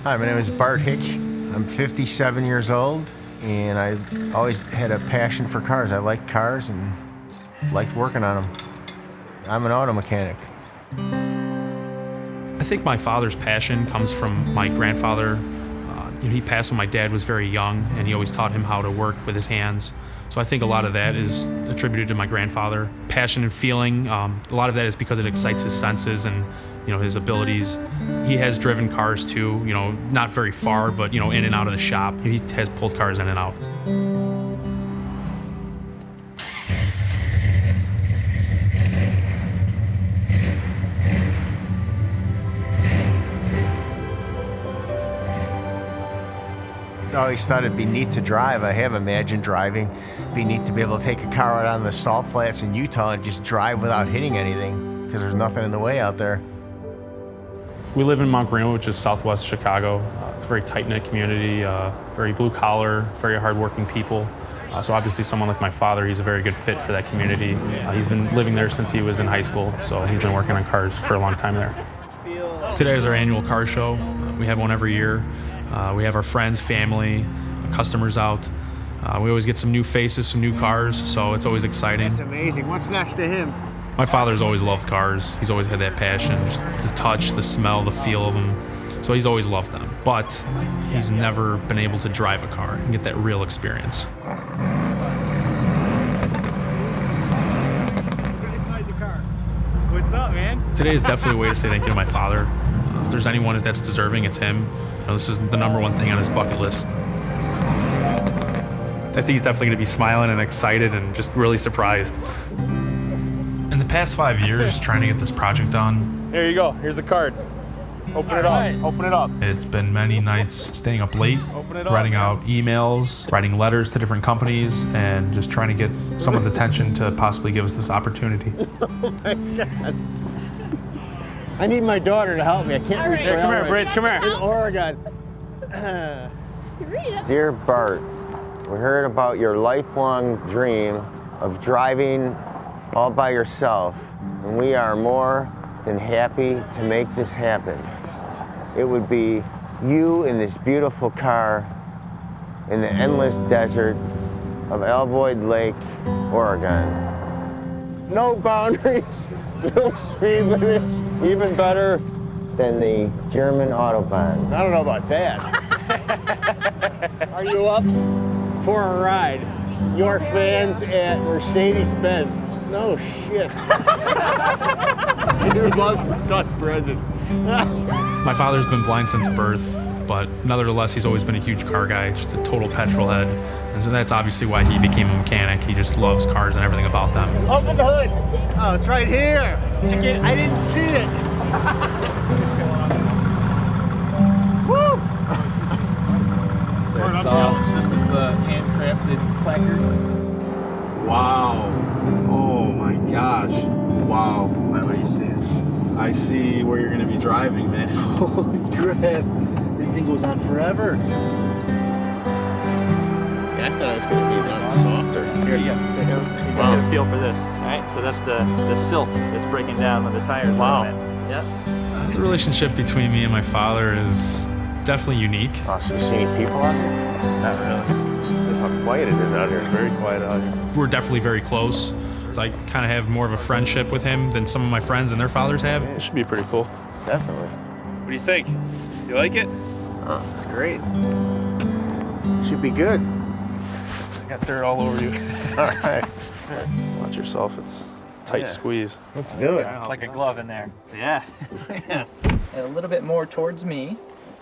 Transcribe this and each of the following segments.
Hi, my name is Bart Hick. I'm 57 years old, and I always had a passion for cars. I liked cars and liked working on them. I'm an auto mechanic. I think my father's passion comes from my grandfather. He passed when my dad was very young, and he always taught him how to work with his hands. So I think a lot of that is attributed to my grandfather. Passion and feeling, a lot of that is because it excites his senses and his abilities. He has driven cars too, not very far, but in and out of the shop. He has pulled cars in and out. I always thought it'd be neat to drive. I have imagined driving. It'd be neat to be able to take a car out on the salt flats in Utah and just drive without hitting anything, because there's nothing in the way out there. We live in Montgomery, which is southwest Chicago. It's a very tight-knit community, very blue-collar, very hard-working people. So obviously someone like my father, he's a very good fit for that community. He's been living there since he was in high school, so he's been working on cars for a long time there. Today is our annual car show. We have one every year. We have our friends, family, customers out. We always get some new faces, some new cars, so it's always exciting. That's amazing. What's next to him? My father's always loved cars. He's always had that passion, just the touch, the smell, the feel of them. So he's always loved them. But he's never been able to drive a car and get that real experience. Inside the car. What's up, man? Today is definitely a way to say thank you to my father. If there's anyone that's deserving, it's him. This is the #1 thing on his bucket list. I think he's definitely going to be smiling and excited and just really surprised. In the past 5 years, trying to get this project done. There you go. Here's a card. Open it up. Open it up. It's been many nights staying up late, writing out emails, writing letters to different companies, and just trying to get someone's attention to possibly give us this opportunity. Oh my God. I need my daughter to help me. I can't read. Come here, Bridge. Come here. In Oregon. Dear Bart, we heard about your lifelong dream of driving all by yourself, and we are more than happy to make this happen. It would be you in this beautiful car in the endless desert of Alvoid Lake, Oregon. No boundaries, no speed limits, even better than the German Autobahn. I don't know about that. Are you up for a ride? Your fans at Mercedes-Benz. No shit. You love your son, Brendan. My father's been blind since birth, but nevertheless, he's always been a huge car guy, just a total petrol head. And so that's obviously why he became a mechanic. He just loves cars and everything about them. Open the hood. Oh, it's right here. I didn't see it. Woo! This is the handcrafted placard. Wow. Oh my gosh. Wow. What do you see? I see where you're going to be driving, man. Holy crap. That thing goes on forever. I thought it was going to be a lot softer. Here you go. You get a feel for this. All right, so that's the silt that's breaking down when the tires Wow. are on it. Yep. The relationship between me and my father is definitely unique. Oh, so you see any people out here? Not really. Look how quiet it is out here. It's very quiet out here. We're definitely very close. So I kind of have more of a friendship with him than some of my friends and their fathers have. It should be pretty cool. Definitely. What do you think? You like it? Oh, it's great. Should be good. I got dirt all over you. All right. Watch yourself. It's tight squeeze. Let's do it. It's like a glove in there. Yeah. And a little bit more towards me.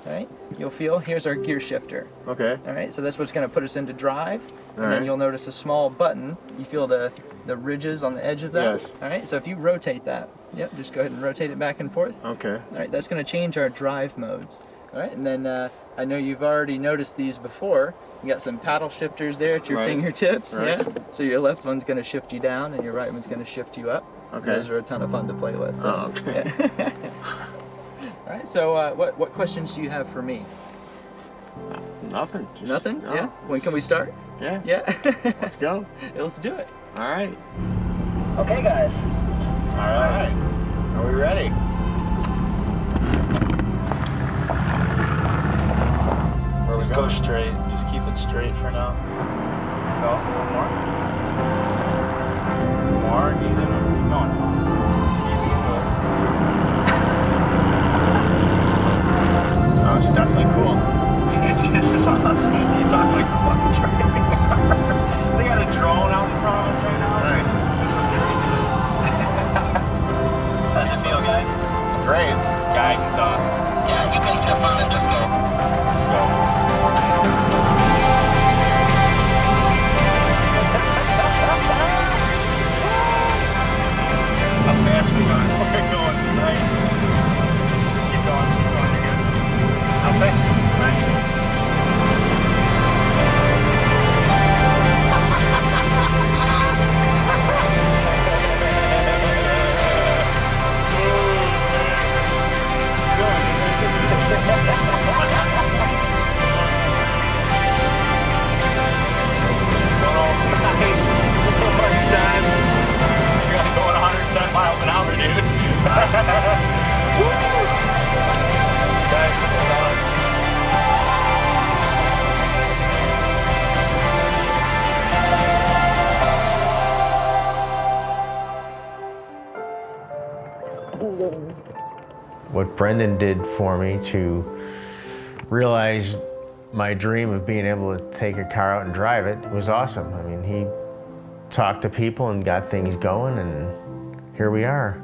All right. You'll feel. Here's our gear shifter. Okay. All right. So that's what's going to put us into drive. And All then right. you'll notice a small button. You feel the ridges on the edge of that. Yes. All right. So if you rotate that, yep. Just go ahead and rotate it back and forth. Okay. All right. That's going to change our drive modes. All right. And then I know you've already noticed these before. You got some paddle shifters there at your Right. fingertips. Right. Yeah. So your left one's going to shift you down, and your right one's going to shift you up. Okay. Those are a ton of fun to play with. So, Oh, okay. yeah. All right. So what questions do you have for me? Nothing. Just, Nothing? no. Yeah. When can we start? Yeah. Yeah. Let's go. Let's do it. All right. Okay, guys. All right. Are we ready? Just go straight. Just keep it straight for now. Go. One more. More. Easy. Keep going. Easy. Good. Oh, it's definitely cool. This is awesome. You talk like a fucking train. They got a drone out in front of us right now. Nice. This is crazy. How do you feel, guys? Great. Guys, it's awesome. Yeah, you can step on it, just go. How fast we going? We're going, right? Keep going, you're good. How fast? Miles an hour, dude. Guys, this is awesome. What Brendan did for me to realize my dream of being able to take a car out and drive it was awesome. I mean, he talked to people and got things going, and here we are.